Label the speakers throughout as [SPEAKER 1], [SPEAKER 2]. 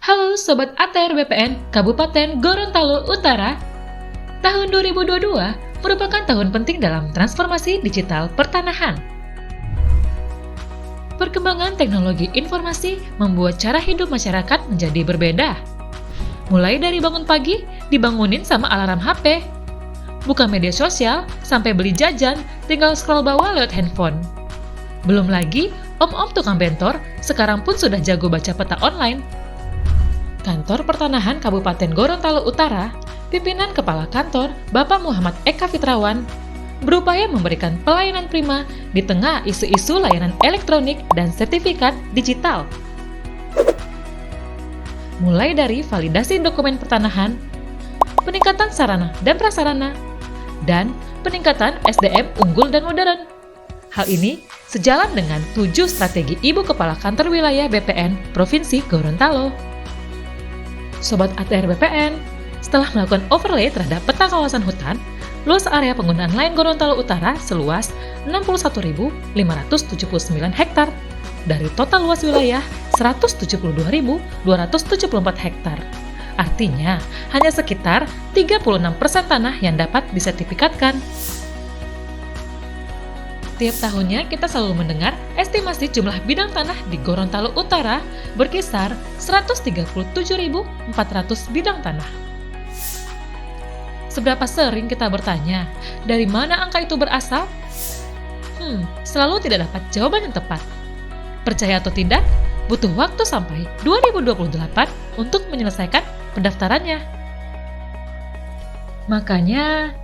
[SPEAKER 1] Halo Sobat ATR BPN Kabupaten Gorontalo Utara. Tahun 2022 merupakan tahun penting dalam transformasi digital pertanahan. Perkembangan teknologi informasi membuat cara hidup masyarakat menjadi berbeda. Mulai dari bangun pagi, dibangunin sama alarm HP. Buka media sosial, sampai beli jajan, tinggal scroll bawah lewat handphone. Belum lagi, om-om tukang bentor sekarang pun sudah jago baca peta online. Kantor Pertanahan Kabupaten Gorontalo Utara, pimpinan Kepala Kantor Bapak Muhammad Eka Fitrawan, berupaya memberikan pelayanan prima di tengah isu-isu layanan elektronik dan sertifikat digital. Mulai dari validasi dokumen pertanahan, peningkatan sarana dan prasarana, dan peningkatan SDM unggul dan modern. Hal ini sejalan dengan 7 strategi Ibu Kepala Kantor Wilayah BPN Provinsi Gorontalo. Sobat ATR BPN, setelah melakukan overlay terhadap peta kawasan hutan, luas area penggunaan lahan Gorontalo Utara seluas 61.579 hektar dari total luas wilayah 172.274 hektar. Artinya, hanya sekitar 36% tanah yang dapat disertifikatkan. Tiap tahunnya kita selalu mendengar estimasi jumlah bidang tanah di Gorontalo Utara berkisar 137.400 bidang tanah. Seberapa sering kita bertanya, dari mana angka itu berasal? Selalu tidak dapat jawaban yang tepat. Percaya atau tidak, butuh waktu sampai 2028 untuk menyelesaikan pendaftarannya. Makanya,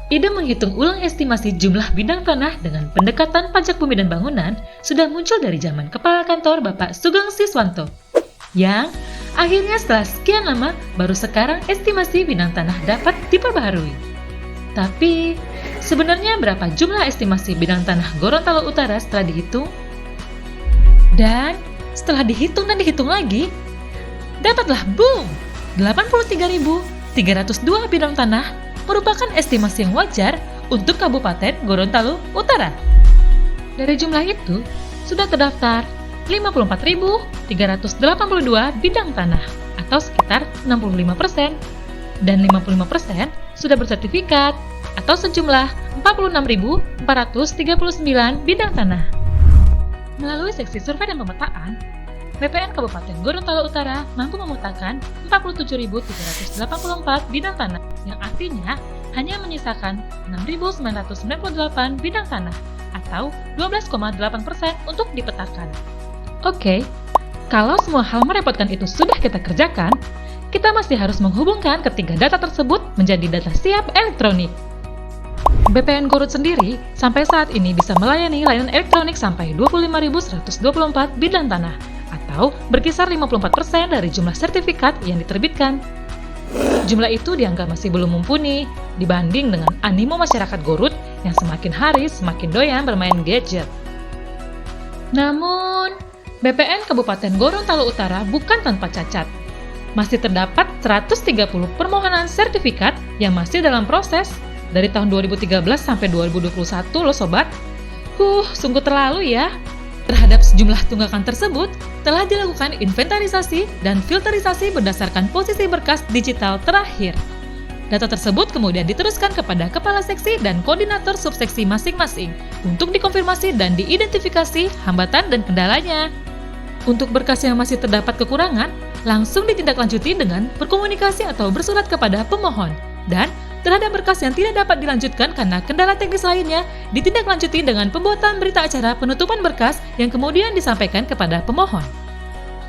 [SPEAKER 1] ide menghitung ulang estimasi jumlah bidang tanah dengan pendekatan pajak bumi dan bangunan sudah muncul dari zaman Kepala Kantor Bapak Sugeng Siswanto, yang akhirnya setelah sekian lama baru sekarang estimasi bidang tanah dapat diperbaharui. Tapi, sebenarnya berapa jumlah estimasi bidang tanah Gorontalo Utara setelah dihitung? Dan setelah dihitung dan dihitung lagi, dapatlah boom! 83.302 bidang tanah merupakan estimasi yang wajar untuk Kabupaten Gorontalo Utara. Dari jumlah itu, sudah terdaftar 54.382 bidang tanah atau sekitar 65%, dan 55% sudah bersertifikat atau sejumlah 46.439 bidang tanah. Melalui seksi survei dan pemetaan, BPN Kabupaten Gorontalo Utara mampu memetakan 47.384 bidang tanah, yang artinya hanya menyisakan 6.998 bidang tanah atau 12,8% untuk dipetakan. Oke, kalau semua hal merepotkan itu sudah kita kerjakan, kita masih harus menghubungkan ketiga data tersebut menjadi data siap elektronik. BPN Gorut sendiri sampai saat ini bisa melayani layanan elektronik sampai 25.124 bidang tanah, atau berkisar 54% dari jumlah sertifikat yang diterbitkan. Jumlah itu dianggap masih belum mumpuni dibanding dengan animo masyarakat Gorut yang semakin hari semakin doyan bermain gadget. Namun, BPN Kabupaten Gorontalo Utara bukan tanpa cacat. Masih terdapat 130 permohonan sertifikat yang masih dalam proses dari tahun 2013 sampai 2021 loh sobat. Sungguh terlalu ya. Terhadap sejumlah tunggakan tersebut, telah dilakukan inventarisasi dan filterisasi berdasarkan posisi berkas digital terakhir. Data tersebut kemudian diteruskan kepada Kepala Seksi dan Koordinator Subseksi masing-masing untuk dikonfirmasi dan diidentifikasi hambatan dan kendalanya. Untuk berkas yang masih terdapat kekurangan, langsung ditindaklanjuti dengan berkomunikasi atau bersurat kepada pemohon, dan terhadap berkas yang tidak dapat dilanjutkan karena kendala teknis lainnya, ditindaklanjuti dengan pembuatan berita acara penutupan berkas yang kemudian disampaikan kepada pemohon.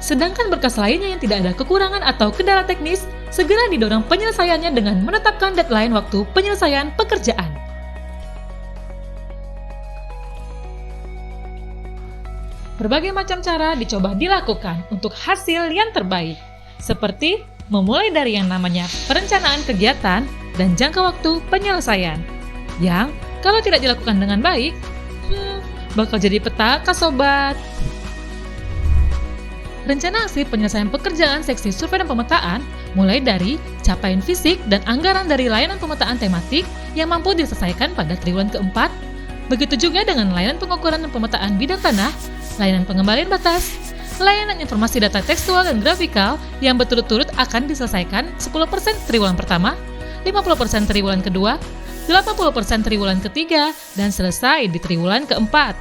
[SPEAKER 1] Sedangkan berkas lainnya yang tidak ada kekurangan atau kendala teknis, segera didorong penyelesaiannya dengan menetapkan deadline waktu penyelesaian pekerjaan. Berbagai macam cara dicoba dilakukan untuk hasil yang terbaik, seperti memulai dari yang namanya perencanaan kegiatan dan jangka waktu penyelesaian, yang kalau tidak dilakukan dengan baik, bakal jadi petaka sobat. Rencana aksi penyelesaian pekerjaan seksi survei dan pemetaan mulai dari capaian fisik dan anggaran dari layanan pemetaan tematik yang mampu diselesaikan pada triwulan keempat. Begitu juga dengan layanan pengukuran dan pemetaan bidang tanah, layanan pengembalian batas, layanan informasi data tekstual dan grafikal yang berturut-turut akan diselesaikan 10% triwulan pertama, 50% triwulan kedua, 80% triwulan ketiga, dan selesai di triwulan keempat.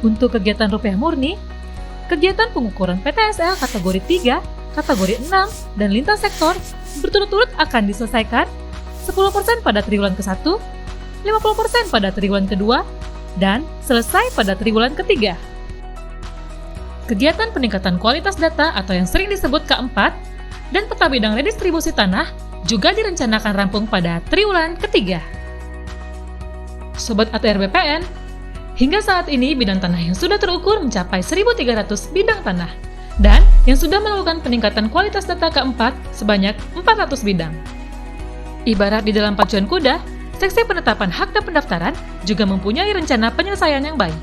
[SPEAKER 1] Untuk kegiatan rupiah murni, kegiatan pengukuran PTSL kategori 3, kategori 6, dan lintas sektor berturut-turut akan diselesaikan 10% pada triwulan ke-1, 50% pada triwulan kedua, dan selesai pada triwulan ketiga. Kegiatan peningkatan kualitas data atau yang sering disebut K4 dan peta bidang redistribusi tanah juga direncanakan rampung pada triwulan ketiga. Sobat ATR BPN, hingga saat ini bidang tanah yang sudah terukur mencapai 1.300 bidang tanah dan yang sudah melakukan peningkatan kualitas data K4 sebanyak 400 bidang. Ibarat di dalam pacuan kuda, seksi penetapan hak dan pendaftaran juga mempunyai rencana penyelesaian yang baik.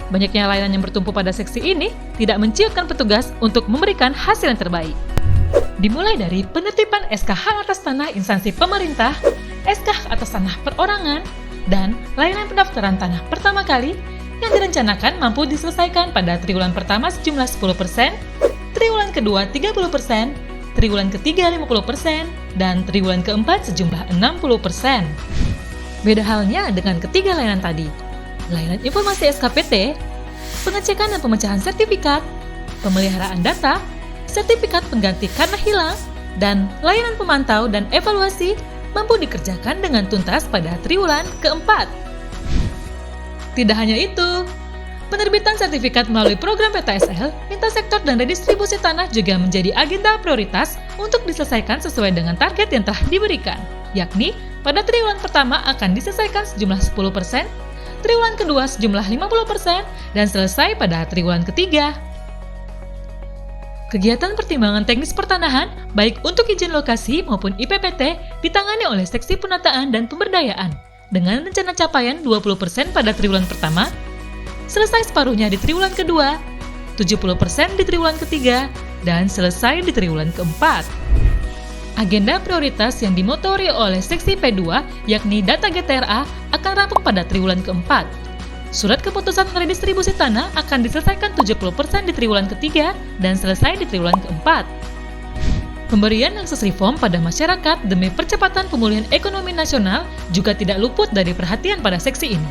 [SPEAKER 1] Banyaknya layanan yang bertumpu pada seksi ini tidak menciutkan petugas untuk memberikan hasil yang terbaik. Dimulai dari penertiban SK hak atas tanah instansi pemerintah, SK hak atas tanah perorangan, dan layanan pendaftaran tanah pertama kali yang direncanakan mampu diselesaikan pada triwulan pertama sejumlah 10%, triwulan kedua 30%, triwulan ketiga 50%, dan triwulan keempat sejumlah 60%. Beda halnya dengan ketiga layanan tadi. Layanan informasi SKPT, pengecekan dan pemecahan sertifikat, pemeliharaan data, sertifikat pengganti karena hilang, dan layanan pemantau dan evaluasi mampu dikerjakan dengan tuntas pada triwulan keempat. Tidak hanya itu, penerbitan sertifikat melalui program PTSL, lintas sektor dan redistribusi tanah juga menjadi agenda prioritas untuk diselesaikan sesuai dengan target yang telah diberikan, yakni pada triwulan pertama akan diselesaikan sejumlah 10%, triwulan kedua sejumlah 50%, dan selesai pada triwulan ketiga. Kegiatan pertimbangan teknis pertanahan, baik untuk izin lokasi maupun IPPT, ditangani oleh Seksi Penataan dan Pemberdayaan, dengan rencana capaian 20% pada triwulan pertama, selesai separuhnya di triwulan kedua, 70% di triwulan ketiga, dan selesai di triwulan keempat. Agenda prioritas yang dimotori oleh Seksi P2, yakni data GTRA, akan rampung pada triwulan keempat. Surat keputusan redistribusi tanah akan diselesaikan 70% di triwulan ketiga dan selesai di triwulan keempat. Pemberian akses reform pada masyarakat demi percepatan pemulihan ekonomi nasional juga tidak luput dari perhatian pada seksi ini.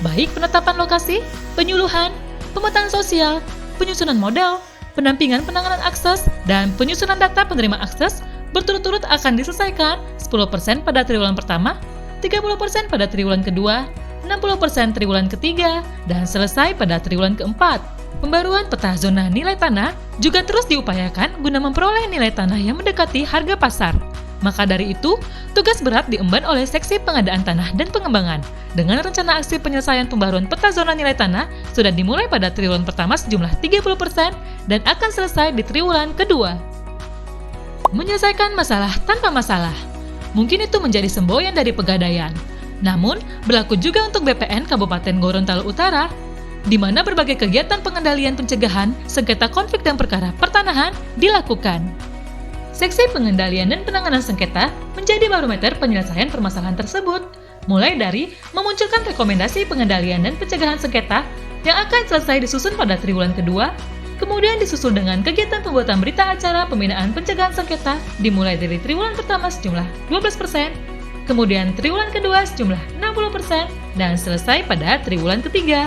[SPEAKER 1] Baik penetapan lokasi, penyuluhan, pemetaan sosial, penyusunan modal, pendampingan penanganan akses, dan penyusunan data penerima akses berturut-turut akan diselesaikan 10% pada triwulan pertama, 30% pada triwulan kedua, 60% triwulan ketiga, dan selesai pada triwulan keempat. Pembaruan peta zona nilai tanah juga terus diupayakan guna memperoleh nilai tanah yang mendekati harga pasar. Maka dari itu, tugas berat diemban oleh Seksi Pengadaan Tanah dan Pengembangan. Dengan rencana aksi penyelesaian pembaruan peta zona nilai tanah sudah dimulai pada triwulan pertama sejumlah 30% dan akan selesai di triwulan kedua. Menyelesaikan masalah tanpa masalah. Mungkin itu menjadi semboyan dari Pegadaian. Namun, berlaku juga untuk BPN Kabupaten Gorontalo Utara, di mana berbagai kegiatan pengendalian pencegahan, sengketa konflik dan perkara pertanahan dilakukan. Seksi Pengendalian dan Penanganan Sengketa menjadi barometer penyelesaian permasalahan tersebut, mulai dari memunculkan rekomendasi pengendalian dan pencegahan sengketa yang akan selesai disusun pada triwulan kedua, kemudian disusul dengan kegiatan pembuatan berita acara pembinaan pencegahan sengketa dimulai dari triwulan pertama sejumlah 12%, kemudian triwulan kedua sejumlah 60%, dan selesai pada triwulan ketiga.